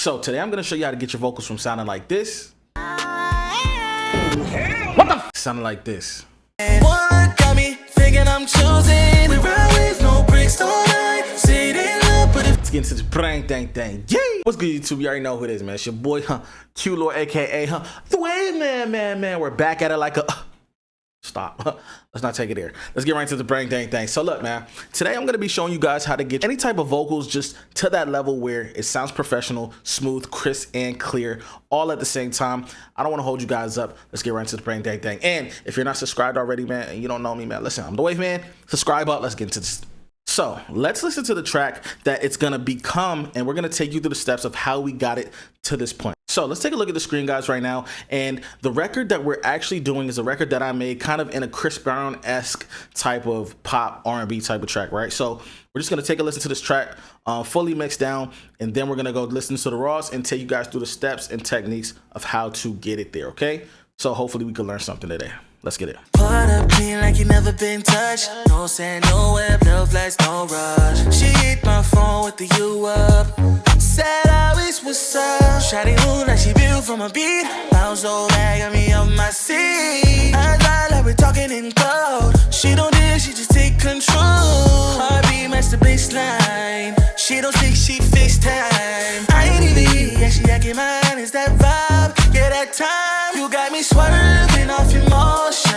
So today I'm gonna show you how to get your vocals from sounding like this. What the? Sounding like this. One got me thinking I'm choosing. We ride with no breaks all night. Say they love, but if Let's get into this brang dang dang. Yay! What's good, YouTube? You already know who it is, man. It's your boy, Q-Lord, aka TheWavMan, man. We're back at it like a stop. Let's not take it there. Let's get right into the brang dang thing. So look, man, today I'm gonna be showing you guys how to get any type of vocals just to that level where it sounds professional, smooth, crisp, and clear, all at the same time. I don't want to hold you guys up. Let's get right into the brang dang thing. And if you're not subscribed already, man, and you don't know me, man, listen, I'm TheWavMan. Subscribe up. Let's get into this. So let's listen to the track that it's gonna become, and we're gonna take you through the steps of how we got it to this point. So let's take a look at the screen, guys, right now. And the record that we're actually doing is a record that I made kind of in a Chris Brown-esque type of pop R&B type of track, right? So we're just gonna take a listen to this track, fully mixed down, and then we're gonna go listen to the raws and take you guys through the steps and techniques of how to get it there, okay? So hopefully we can learn something today. Let's get it. put up clean like you never been touched. No sand, no web, no flights, no rush. She hit my phone with the you up. Said I wish what's up. Shawty move like she built from a beat. Bounce so bad, got me on my seat. I lie like we're talking in code. She don't dare, she just take control. Heartbeat match the baseline. She don't speak, she FaceTime. I ain't even, yeah, she acting mine. Is that vibe? Yeah, that time. You got me swerving off emotion.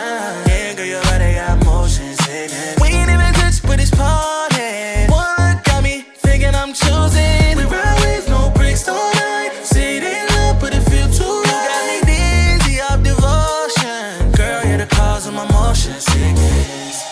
Yeah, girl, your body got motion sickness. We ain't even touch, but it's party. One look got me thinking I'm choosing. We ride with no breaks all night. Say they love, but it feel too right. You got me dizzy off devotion. Girl, you're the cause of my motion sickness.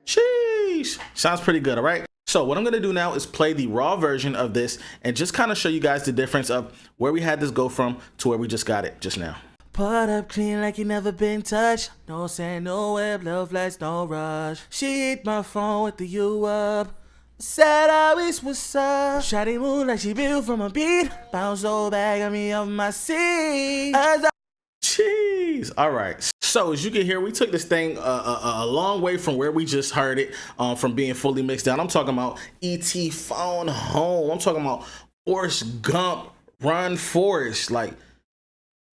Sheesh. Sounds pretty good, all right? So what I'm gonna do now is play the raw version of this and just kind of show you guys the difference of where we had this go from to where we just got it just now. Put up clean like you never been touched. No sand, no web, love flights, no rush. She hit my phone with the you up. Said I wish what's up. Shawty move like she built from a beat. Bounce so bad, got me off my seat. Jeez. All right. So as you can hear, we took this thing a long way from where we just heard it, from being fully mixed down. I'm talking about E.T. Phone Home. I'm talking about Forrest Gump, Run Forrest. Like,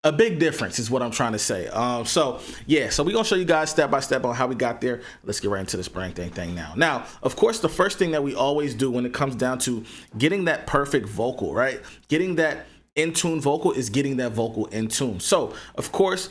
a big difference is what I'm trying to say. So yeah, so we're gonna show you guys step by step on how we got there. Let's get right into this brang thing now. Now, of course, the first thing that we always do when it comes down to getting that perfect vocal, right? Getting that in tune vocal is getting that vocal in tune. So of course,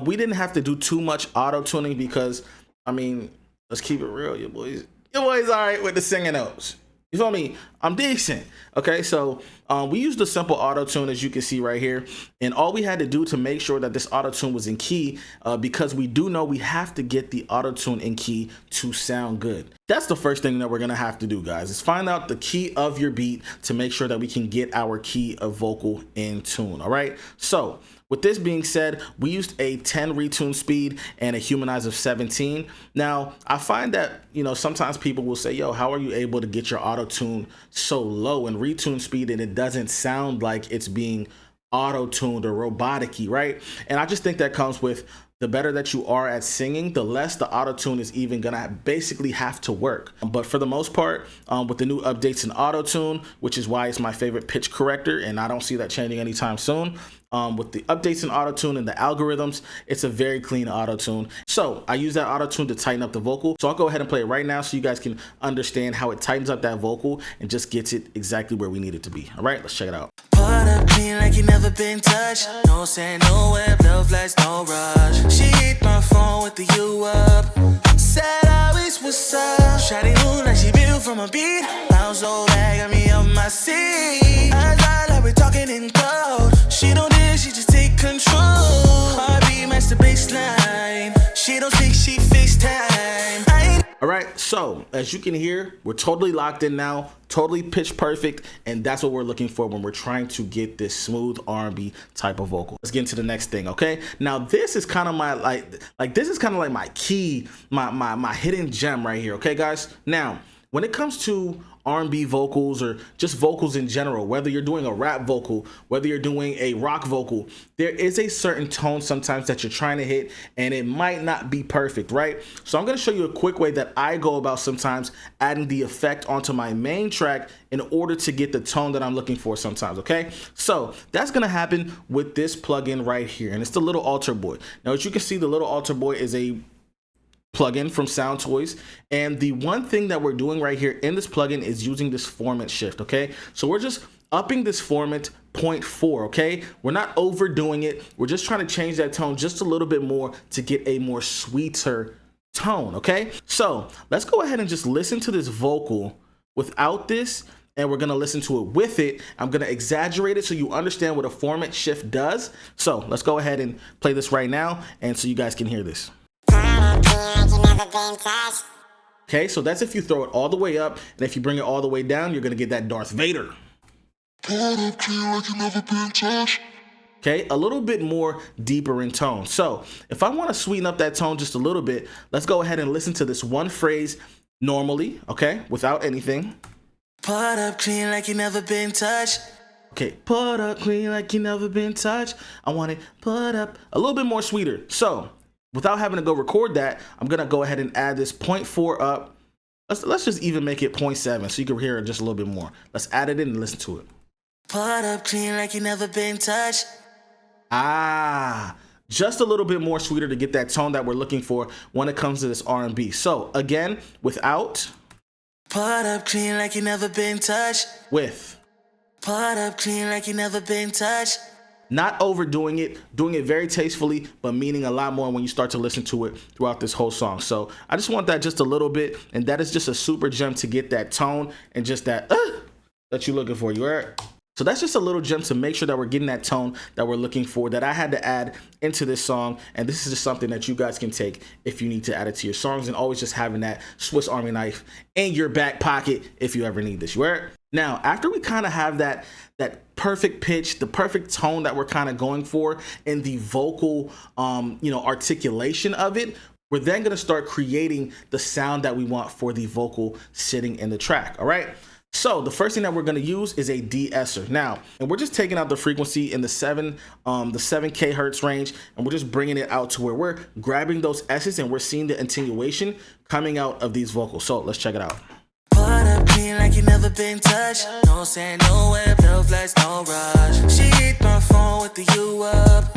we didn't have to do too much auto tuning because, I mean, let's keep it real, your boys all right with the singing notes. You feel me? I'm decent. Okay, so we used a simple auto tune, as you can see right here, and all we had to do to make sure that this auto tune was in key, because we do know we have to get the auto tune in key to sound good. That's the first thing that we're gonna have to do, guys, is find out the key of your beat to make sure that we can get our key of vocal in tune. All right, so with this being said, we used a 10 retune speed and a humanize of 17. Now, I find that, you know, sometimes people will say, yo, how are you able to get your auto tune so low in retune speed and it doesn't sound like it's being auto tuned or robotic-y, right? And I just think that comes with the better that you are at singing, the less the auto-tune is even gonna basically have to work. But for the most part, with the new updates in auto-tune, which is why it's my favorite pitch corrector, and I don't see that changing anytime soon, with the updates in auto-tune and the algorithms, it's a very clean auto-tune. So I use that auto-tune to tighten up the vocal. So I'll go ahead and play it right now so you guys can understand how it tightens up that vocal and just gets it exactly where we need it to be. All right, let's check it out. Put up clean like you never been touched. No sand, no web, love flights, no rush. She hit my phone with the you up. Said I wish what's up. Shawty move like she built from a beat. Bounce so bad, got me on my seat. I lie like we're talking in code. She don't dare, she just take control. Heartbeat match the baseline. She don't speak, she FaceTime. All right, so as you can hear, we're totally locked in now, totally pitch perfect, and that's what we're looking for when we're trying to get this smooth R&B type of vocal. Let's get into the next thing, okay? Now this is kind of my this is kind of like my key, my hidden gem right here, okay, guys? Now, when it comes to R&B vocals or just vocals in general, whether you're doing a rap vocal, whether you're doing a rock vocal, there is a certain tone sometimes that you're trying to hit and it might not be perfect, right? So I'm going to show you a quick way that I go about sometimes adding the effect onto my main track in order to get the tone that I'm looking for sometimes, okay? So that's going to happen with this plugin right here, and it's the Little Altar Boy. Now, as you can see, the Little Altar Boy is a plugin from Sound Toys, and the one thing that we're doing right here in this plugin is using this formant shift, okay? So we're just upping this formant 0.4, okay? We're not overdoing it. We're just trying to change that tone just a little bit more to get a more sweeter tone, okay? So let's go ahead and just listen to this vocal without this, and we're gonna listen to it with it. I'm gonna exaggerate it so you understand what a formant shift does. So let's go ahead and play this right now, and so you guys can hear this. Okay, so that's if you throw it all the way up, and if you bring it all the way down, you're gonna get that Darth Vader. Okay, a little bit more deeper in tone. So if I want to sweeten up that tone just a little bit, let's go ahead and listen to this one phrase normally, okay, without anything. Put up clean like you never been touched. Okay, put up clean like you never been touched. I want it put up a little bit more sweeter. So without having to go record that, I'm gonna go ahead and add this 0.4 up. Let's just even make it 0.7 so you can hear it just a little bit more. Let's add it in and listen to it. Put up clean like you never been touched. Ah, just a little bit more sweeter to get that tone that we're looking for when it comes to this R&B. So again, without. Put up clean like you never been touched. With. Put up clean like you never been touched. Not overdoing it, doing it very tastefully, but meaning a lot more when you start to listen to it throughout this whole song. So I just want that just a little bit, and that is just a super gem to get that tone and just that that you're looking for. You heard? So that's just a little gem to make sure that we're getting that tone that we're looking for, that I had to add into this song. And this is just something that you guys can take if you need to add it to your songs, and always just having that Swiss Army knife in your back pocket if you ever need this. You heard? Now, after we kind of have that perfect pitch, the perfect tone that we're kind of going for in the vocal, articulation of it, we're then going to start creating the sound that we want for the vocal sitting in the track. All right. So the first thing that we're going to use is a de-esser. Now, and we're just taking out the frequency in the 7 kHz range, and we're just bringing it out to where we're grabbing those S's and we're seeing the attenuation coming out of these vocals. So let's check it out. Put up clean like you never been touched. No saying no way, love lights, no rush. She hit my phone with the you up.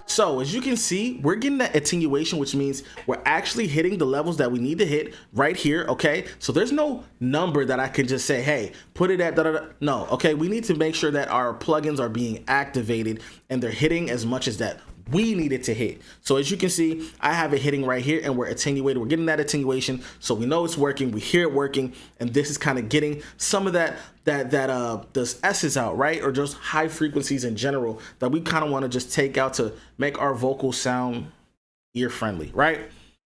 So as you can see, we're getting that attenuation, which means we're actually hitting the levels that we need to hit right here, okay? So there's no number that I can just say, hey, put it at da-da-da. No, okay? We need to make sure that our plugins are being activated and they're hitting as much as that we need it to hit. So as you can see, I have it hitting right here and we're attenuated. We're getting that attenuation, so we know it's working, we hear it working, and this is kind of getting some of those S's out, right? Or just high frequencies in general that we kind of want to just take out to make our vocals sound ear friendly, right?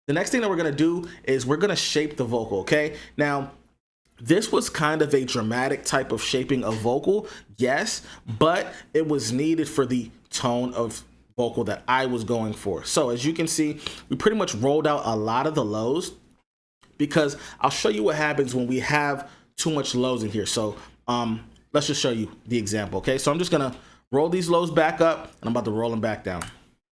The next thing that we're going to do is we're going to shape the vocal, okay? Now, this was kind of a dramatic type of shaping of vocal, yes, but it was needed for the tone of vocal that I was going for. So as you can see, we pretty much rolled out a lot of the lows, because I'll show you what happens when we have too much lows in here. So let's just show you the example, okay? So I'm just gonna roll these lows back up and I'm about to roll them back down.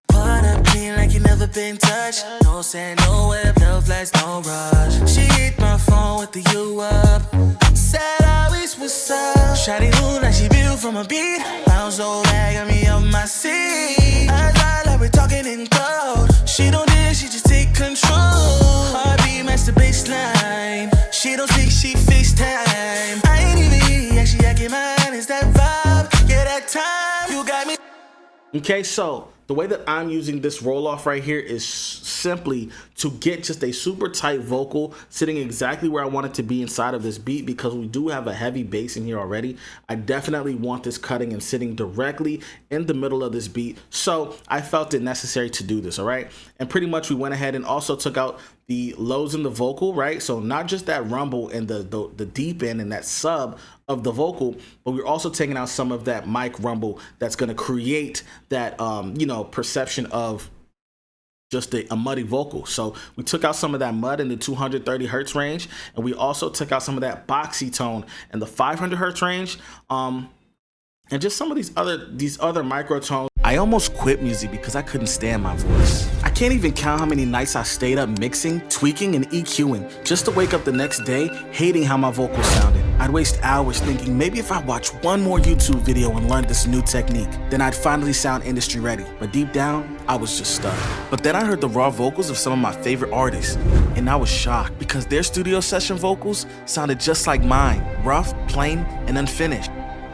Put up clean like you never been touched. No saying no way, love lights, no rush. She hit my phone with the you up. Said I wish what's up. Shawty move like she built from a beat. Bounce so bad, got me up my seat. I like we're talking in code. She don't dare, she just take control. Heartbeat match the baseline. She don't speak, she FaceTime. I ain't even actually acting mine. Is that vibe? Yeah, that time you got me. Okay, so the way that I'm using this roll off right here is simply to get just a super tight vocal sitting exactly where I want it to be inside of this beat, because we do have a heavy bass in here already. I definitely want this cutting and sitting directly in the middle of this beat. So I felt it necessary to do this, all right? And pretty much we went ahead and also took out the lows in the vocal, right? So not just that rumble and the deep end and that sub of the vocal, but we're also taking out some of that mic rumble that's going to create that perception of just a muddy vocal. So we took out some of that mud in the 230 hertz range, and we also took out some of that boxy tone in the 500 hertz range, and just some of these other microtones. I almost quit music because I couldn't stand my voice. I can't even count how many nights I stayed up mixing, tweaking, and EQing just to wake up the next day hating how my vocals sounded. I'd waste hours thinking maybe if I watch one more YouTube video and learn this new technique, then I'd finally sound industry ready. But deep down, I was just stuck. But then I heard the raw vocals of some of my favorite artists, and I was shocked because their studio session vocals sounded just like mine, rough, plain, and unfinished.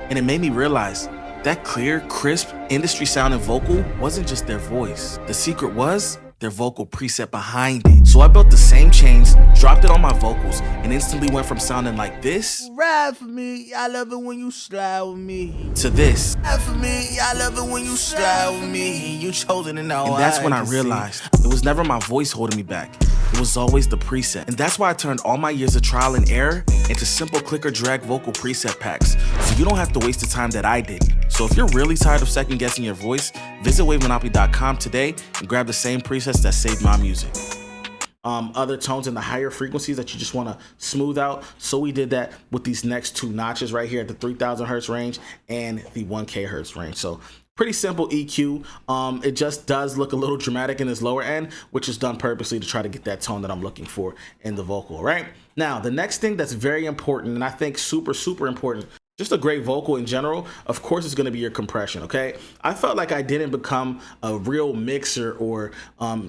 And it made me realize that clear, crisp, industry-sounding vocal wasn't just their voice. The secret was their vocal preset behind it. So I built the same chains, dropped it on my vocals, and instantly went from sounding like this, ride for me, I love it when you slide with me, to this, ride for me, I love it when you slide with me, you chosen and now. And that's when I realized it was never my voice holding me back. It was always the preset. And that's why I turned all my years of trial and error into simple click or drag vocal preset packs, so you don't have to waste the time that I did. So if you're really tired of second guessing your voice, visit wavemonopoly.com today and grab the same presets that saved my music. Other tones in the higher frequencies that you just want to smooth out. So we did that with these next two notches right here at the 3000 hertz range and the 1K hertz range. So pretty simple EQ. It just does look a little dramatic in this lower end, which is done purposely to try to get that tone that I'm looking for in the vocal, right? Now, the next thing that's very important, and I think super, super important, just a great vocal in general, of course, is going to be your compression, okay? I felt like I didn't become a real mixer or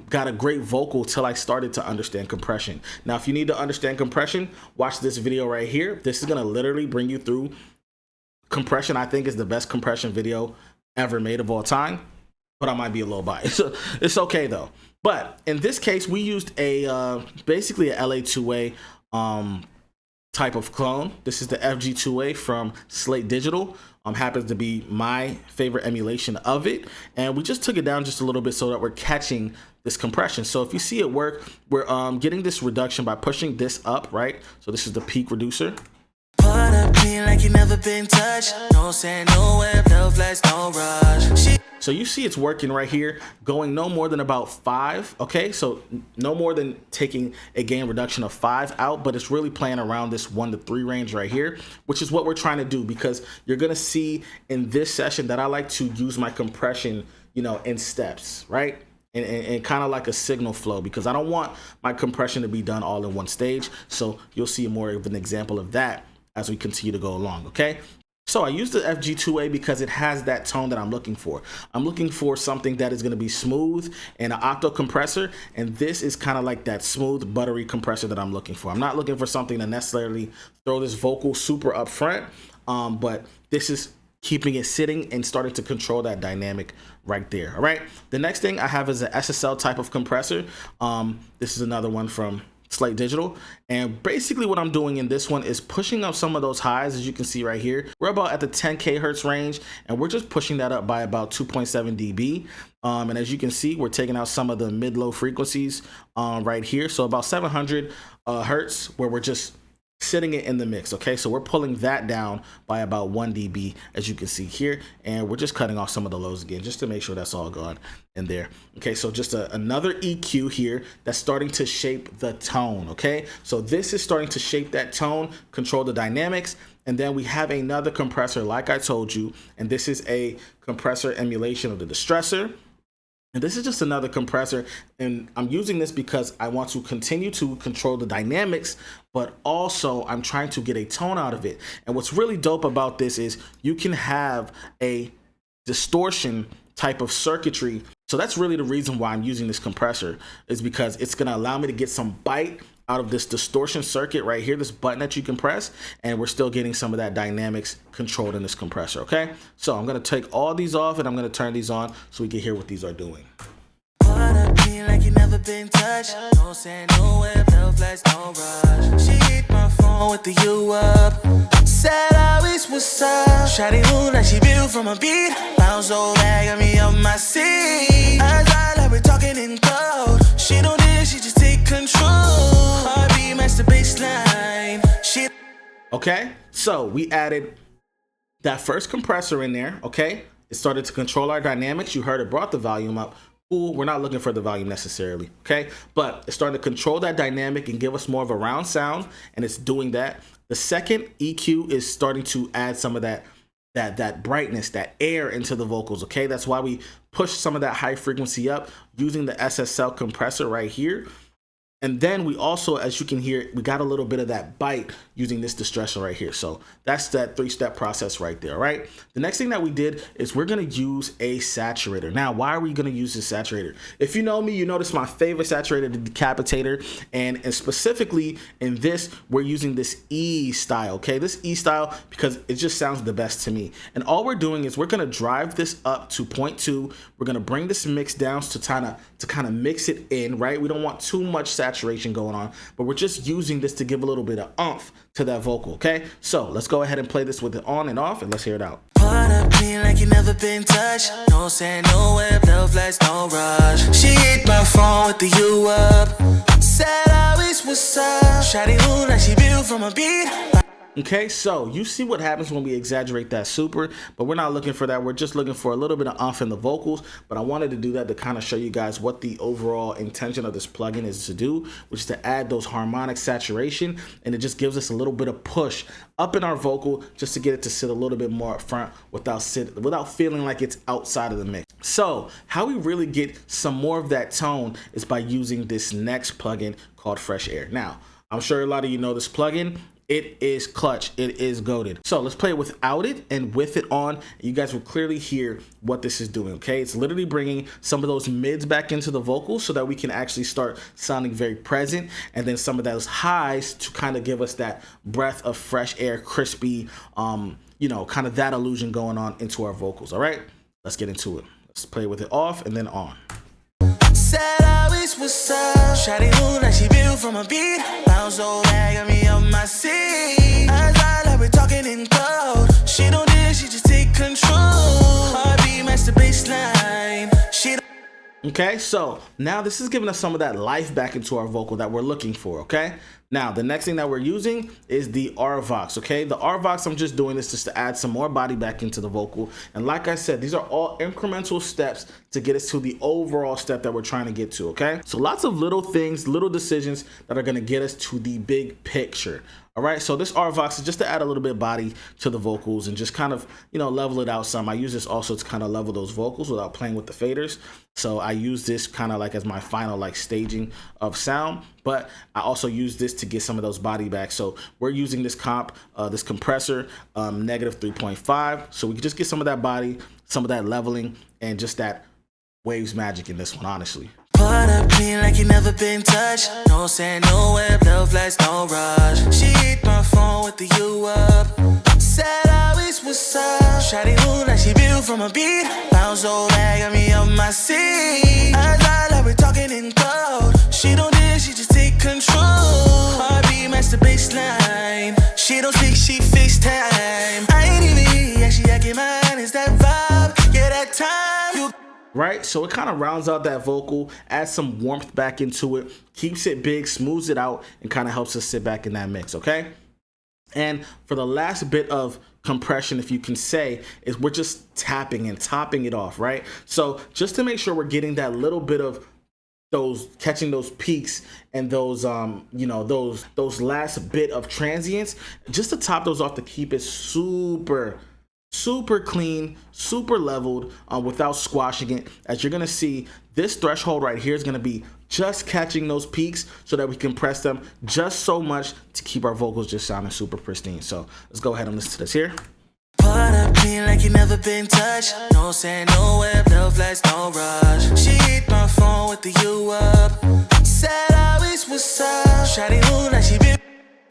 got a great vocal till I started to understand compression. Now, if you need to understand compression, watch this video right here. This is going to literally bring you through compression. I think is the best compression video ever made of all time, but I might be a little biased. It's okay though. But in this case, we used a basically a LA2A type of clone. This is the FG2A from Slate Digital. Happens to be my favorite emulation of it, and we just took it down just a little bit so that we're catching this compression. So if you see it work, we're getting this reduction by pushing this up, right? So this is the peak reducer. Put up clean like you never been touched. No sand, no web, no flash, no rush. So you see it's working right here, going no more than about 5, okay? So no more than taking a gain reduction of 5 out, but it's really playing around this 1 to 3 range right here, which is what we're trying to do, because you're gonna see in this session that I like to use my compression, you know, in steps, right? And kind of like a signal flow, because I don't want my compression to be done all in one stage. So you'll see more of an example of that as we continue to go along, okay? So I use the FG2A because it has that tone that I'm looking for. I'm looking for something that is going to be smooth and an octo compressor, and this is kind of like that smooth, buttery compressor that I'm looking for. I'm not looking for something to necessarily throw this vocal super up front, but this is keeping it sitting and starting to control that dynamic right there, all right? The next thing I have is an SSL type of compressor. This is another one from Slate Digital, and basically what I'm doing in this one is pushing up some of those highs. As you can see right here, we're about at the 10K hertz range, and we're just pushing that up by about 2.7 dB. And as you can see, we're taking out some of the mid-low frequencies right here, so about 700 hertz, where we're just sitting it in the mix, okay? So we're pulling that down by about 1 dB, as you can see here, and we're just cutting off some of the lows again, just to make sure that's all gone in there. Okay, so just another EQ here that's starting to shape the tone, okay? So this is starting to shape that tone, control the dynamics, and then we have another compressor, like I told you, and this is a compressor emulation of the Distressor. And this is just another compressor, and I'm using this because I want to continue to control the dynamics, but also I'm trying to get a tone out of it. And what's really dope about this is you can have a distortion type of circuitry. So that's really the reason why I'm using this compressor, is because it's gonna allow me to get some bite out of this distortion circuit right here, this button that you can press, and we're still getting some of that dynamics controlled in this compressor, okay? So I'm gonna take all these off and I'm gonna turn these on so we can hear what these are doing. Like you never been touched. No sand, no web, no flash, no rush. She hit my phone with the you up. Said I wish what's up. Shawty move like she built from a beat. Bounce so bad, got me on my seat. As I like we're talking in code. She don't dare, she just take control. Heartbeat match the baseline. Shit. Okay, so we added that first compressor in there, okay? It started to control our dynamics. You heard it brought the volume up. cool. We're not looking for the volume necessarily, okay? But it's starting to control that dynamic and give us more of a round sound, and it's doing that. The second EQ is starting to add some of that brightness, that air into the vocals, okay? That's why we push some of that high frequency up using the SSL compressor right here. And then we also, as you can hear, we got a little bit of that bite using this distortion right here. So that's that 3-step process right there, right? The next thing that we did is we're gonna use a saturator. Now, why are we gonna use this saturator? If you know me, you know this is my favorite saturator, the decapitator. And specifically in this, we're using this E style, okay? This E style, because it just sounds the best to me. And all we're doing is we're gonna drive this up to 0.2. We're gonna bring this mix down to kind of mix it in, right? We don't want too much saturation going on, but we're just using this to give a little bit of oomph to that vocal, okay? So let's go ahead and play this with it on and off, and let's hear it out. Part up clean like you never been touched. No saying no web, love lights, no rush. She hit my phone with the you up. Said always what's up. Shawty move like she built from a beat. Okay, so you see what happens when we exaggerate that super, but we're not looking for that. We're just looking for a little bit of oomph in the vocals, but I wanted to do that to kind of show you guys what the overall intention of this plugin is to do, which is to add those harmonic saturation, and it just gives us a little bit of push up in our vocal just to get it to sit a little bit more up front without feeling like it's outside of the mix. So how we really get some more of that tone is by using this next plugin called Fresh Air. Now, I'm sure a lot of you know this plugin. It is clutch. It is goated. So let's play it without it and with it on. You guys will clearly hear what this is doing, okay? It's literally bringing some of those mids back into the vocals so that we can actually start sounding very present, and then some of those highs to kind of give us that breath of fresh air, crispy, you know, kind of that illusion going on into our vocals, all right? Let's get into it. Let's play with it off and then on. Said always what's up. Shawty move like she built from a beat. Bounce so bad, got me on my seat. As I like we're talking in code. She don't dare, she just take control. Heartbeat match the baseline. She don't. Okay, so now this is giving us some of that life back into our vocal that we're looking for, okay? Now, the next thing that we're using is the R-Vox, okay? The R-Vox, I'm just doing this just to add some more body back into the vocal. And like I said, these are all incremental steps to get us to the overall step that we're trying to get to, okay? So lots of little things, little decisions that are gonna get us to the big picture. All right, so this R-Vox is just to add a little bit of body to the vocals and just kind of, you know, level it out some. I use this also to kind of level those vocals without playing with the faders. So I use this kind of like as my final like staging of sound, but I also use this to get some of those body back. So we're using this this compressor, negative 3.5. So we can just get some of that body, some of that leveling, and just that waves magic in this one, honestly. Part up clean like you never been touched. No saying no web, love lights, no rush. She hit my phone with the you up. Said always what's up. Shawty move like she built from a beat. Bounce so bad, got me on my seat. As I like we're talking in code. She don't dare, she just take control. Heartbeat match the baseline. She don't speak, she FaceTime. I ain't even here, she acting mine. Is that vibe? Yeah, that time. You right? So it kind of rounds out that vocal, adds some warmth back into it, keeps it big, smooths it out, and kind of helps us sit back in that mix, okay? And for the last bit of compression, if you can say, is we're just tapping and topping it off, right? So just to make sure we're getting that little bit of catching those peaks and those you know, those last bit of transients, just to top those off to keep it super clean, super leveled, without squashing it. As you're gonna see, this threshold right here is gonna be just catching those peaks so that we can press them just so much to keep our vocals just sounding super pristine. So let's go ahead and listen to this here. Part up clean like you never been touched. No saying no web, love lights, no rush. She hit my phone with the you up. Said always what's up. Shawty move like she been.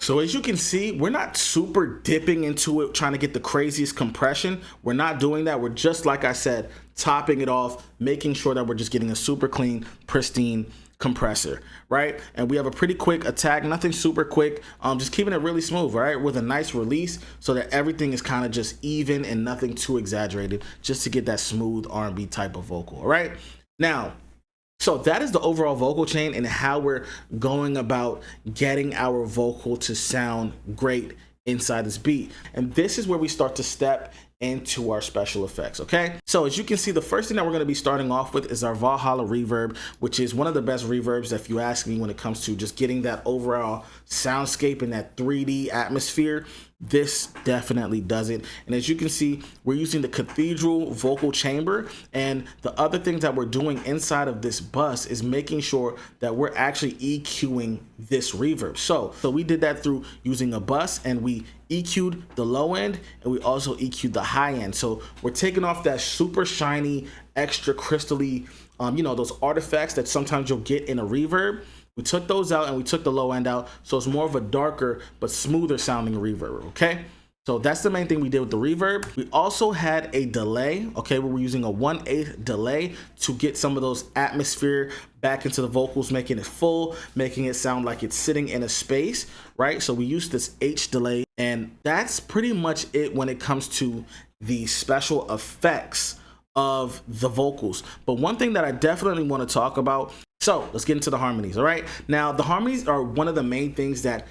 So as you can see, we're not super dipping into it, trying to get the craziest compression. We're not doing that. We're just, like I said, topping it off, making sure that we're just getting a super clean, pristine compressor, right? And we have a pretty quick attack, nothing super quick, just keeping it really smooth, right? With a nice release so that everything is kind of just even and nothing too exaggerated, just to get that smooth R&B type of vocal, all right? Now, so that is the overall vocal chain and how we're going about getting our vocal to sound great inside this beat. And this is where we start to step into our special effects, okay? So as you can see, the first thing that we're gonna be starting off with is our Valhalla reverb, which is one of the best reverbs, if you ask me, when it comes to just getting that overall soundscape and that 3D atmosphere. This definitely does it. And as you can see, we're using the Cathedral vocal chamber, and the other things that we're doing inside of this bus is making sure that we're actually EQing this reverb. So we did that through using a bus, and we EQ'd the low end, and we also EQ'd the high end. So we're taking off that super shiny, extra crystally, you know, those artifacts that sometimes you'll get in a reverb. We took those out and we took the low end out, so it's more of a darker but smoother sounding reverb, okay? So that's the main thing we did with the reverb. We also had a delay, okay, where we're using a 1/8 delay to get some of those atmosphere back into the vocals, making it full, making it sound like it's sitting in a space, right? So we used this H delay, and that's pretty much it when it comes to the special effects of the vocals. But one thing that I definitely want to talk about, so let's get into the harmonies. All right, now the harmonies are one of the main things that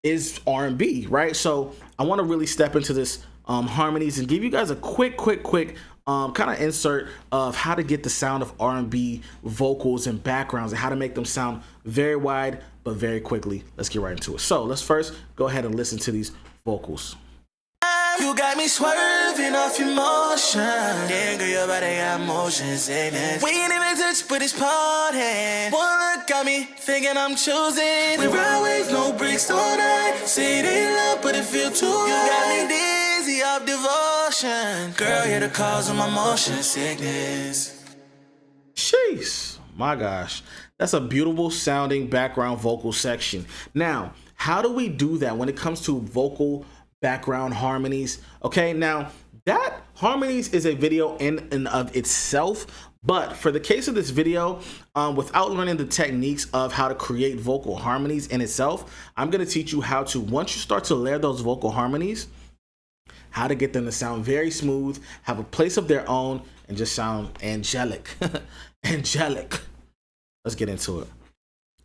is R&B, right? So I want to really step into this harmonies and give you guys a quick kind of insert of how to get the sound of R&B vocals and backgrounds and how to make them sound very wide but very quickly. Let's get right into it. So let's first go ahead and listen to these vocals. You got me swerving off emotion. Damn, girl, your body got motion sickness. We ain't even touch, but it's party. One look got me thinking I'm choosing. We ride waves, no bricks, no night. Say it ain't love, but it feel too right. You got me dizzy off devotion. Girl, you're the cause of my motion sickness. Jeez, my gosh. That's a beautiful sounding background vocal section. Now, how do we do that when it comes to vocal background harmonies? Okay, now that harmonies is a video in and of itself, but for the case of this video, without learning the techniques of how to create vocal harmonies in itself, I'm going to teach you how to, once you start to layer those vocal harmonies, how to get them to sound very smooth, have a place of their own, and just sound angelic. Angelic. Let's get into it.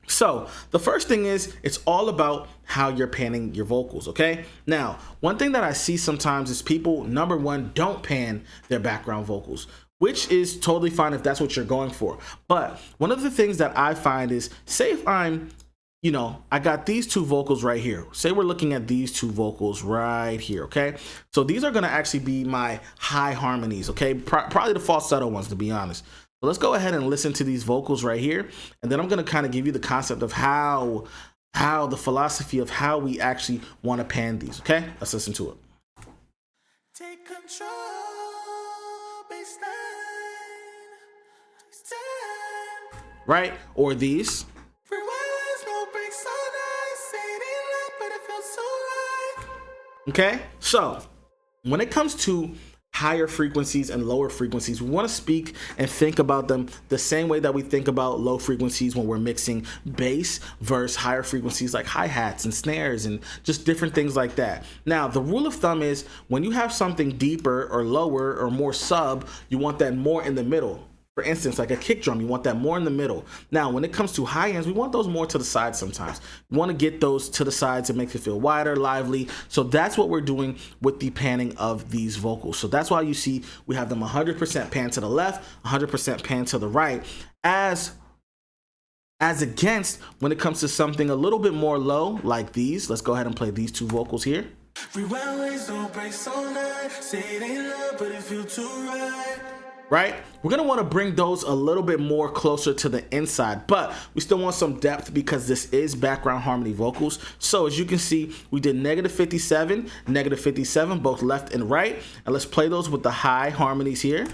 So the first thing is, it's all about how you're panning your vocals, okay? Now, one thing that I see sometimes is people, number one, don't pan their background vocals, which is totally fine if that's what you're going for. But one of the things that I find is, say if I'm, you know, I got these two vocals right here. Say we're looking at these two vocals right here, okay? So these are gonna actually be my high harmonies, okay? Probably the falsetto ones, to be honest. So let's go ahead and listen to these vocals right here, and then I'm going to kind of give you the concept of how the philosophy of how we actually want to pan these, okay? Let's listen to it. Take control, right? Or these. Okay? So, when it comes to higher frequencies and lower frequencies, we want to speak and think about them the same way that we think about low frequencies when we're mixing bass versus higher frequencies like hi-hats and snares and just different things like that. Now, the rule of thumb is when you have something deeper or lower or more sub, you want that more in the middle. For instance, like a kick drum, you want that more in the middle. Now, when it comes to high ends, we want those more to the side sometimes. You want to get those to the sides. It makes it feel wider, lively. So that's what we're doing with the panning of these vocals. So that's why you see we have them 100% pan to the left, 100% pan to the right, as against when it comes to something a little bit more low, like these. Let's go ahead and play these two vocals here. Right? We're gonna wanna bring those a little bit more closer to the inside, but we still want some depth because this is background harmony vocals. So as you can see, we did -57, -57, both left and right. And let's play those with the high harmonies here.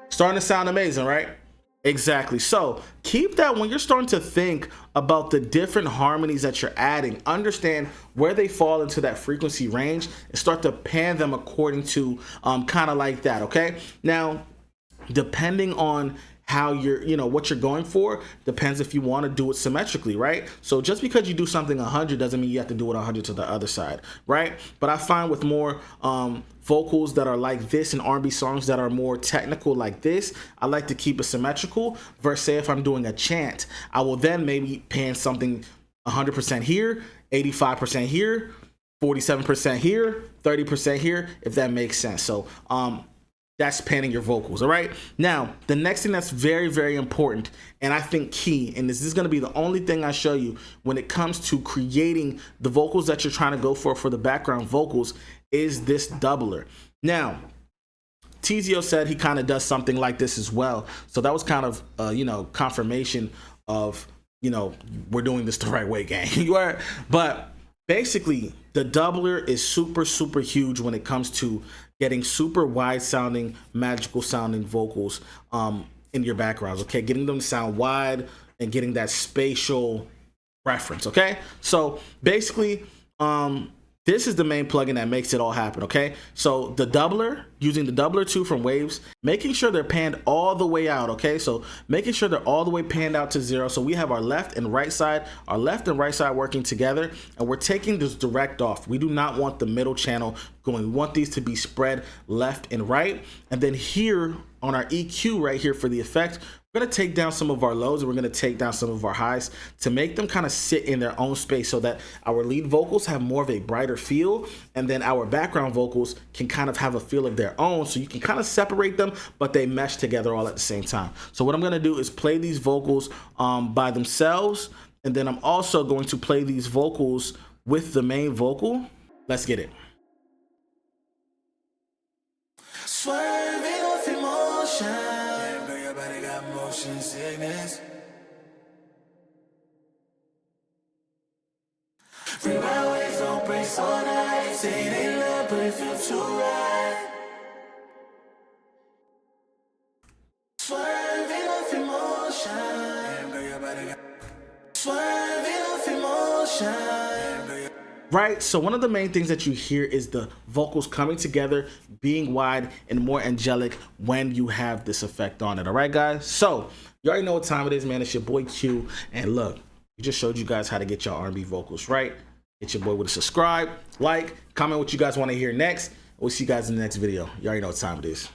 Starting to sound amazing, right? Exactly. So keep that when you're starting to think about the different harmonies that you're adding. Understand where they fall into that frequency range and start to pan them according to kind of like that. Okay. Now, depending on how you're, you know, what you're going for depends if you want to do it symmetrically, right? So just because you do something 100 doesn't mean you have to do it 100 to the other side, right? But I find with more vocals that are like this and R&B songs that are more technical like this, I like to keep it symmetrical versus say if I'm doing a chant, I will then maybe pan something 100% here 85% here, 47% here, 30% here, if that makes sense. So that's panning your vocals. All right. Now, the next thing that's very, very important, and I think key, and this is going to be the only thing I show you when it comes to creating the vocals that you're trying to go for the background vocals, is this doubler. Now, Tizio said he kind of does something like this as well. So that was kind of, you know, confirmation of, you know, we're doing this the right way, gang. You are. But basically, the doubler is super, super huge when it comes to getting super wide sounding, magical sounding vocals in your backgrounds, okay? Getting them to sound wide and getting that spatial reference, okay? So basically, this is the main plugin that makes it all happen, okay? So the doubler, using the doubler 2 from Waves, making sure they're panned all the way out, okay? So making sure they're all the way panned out to 0. So we have our left and right side working together, and we're taking this direct off. We do not want the middle channel going. We want these to be spread left and right. And then here on our EQ right here for the effect, we're gonna take down some of our lows and we're gonna take down some of our highs to make them kind of sit in their own space so that our lead vocals have more of a brighter feel, and then our background vocals can kind of have a feel of their own, so you can kind of separate them, but they mesh together all at the same time. So what I'm gonna do is play these vocals by themselves, and then I'm also going to play these vocals with the main vocal. Let's get it. Swerving off emotion. Motion sickness. Rewind ways don't break so nice. Say it ain't love, but it feels too right. Swerving off emotion. Swerving off emotion. Right, so one of the main things that you hear is the vocals coming together, being wide and more angelic when you have this effect on it. All right, guys, so you already know what time it is, man. It's your boy Q, and look, we just showed you guys how to get your R&B vocals right. Hit your boy with a subscribe, like, comment what you guys want to hear next. We'll see you guys in the next video. You already know what time it is.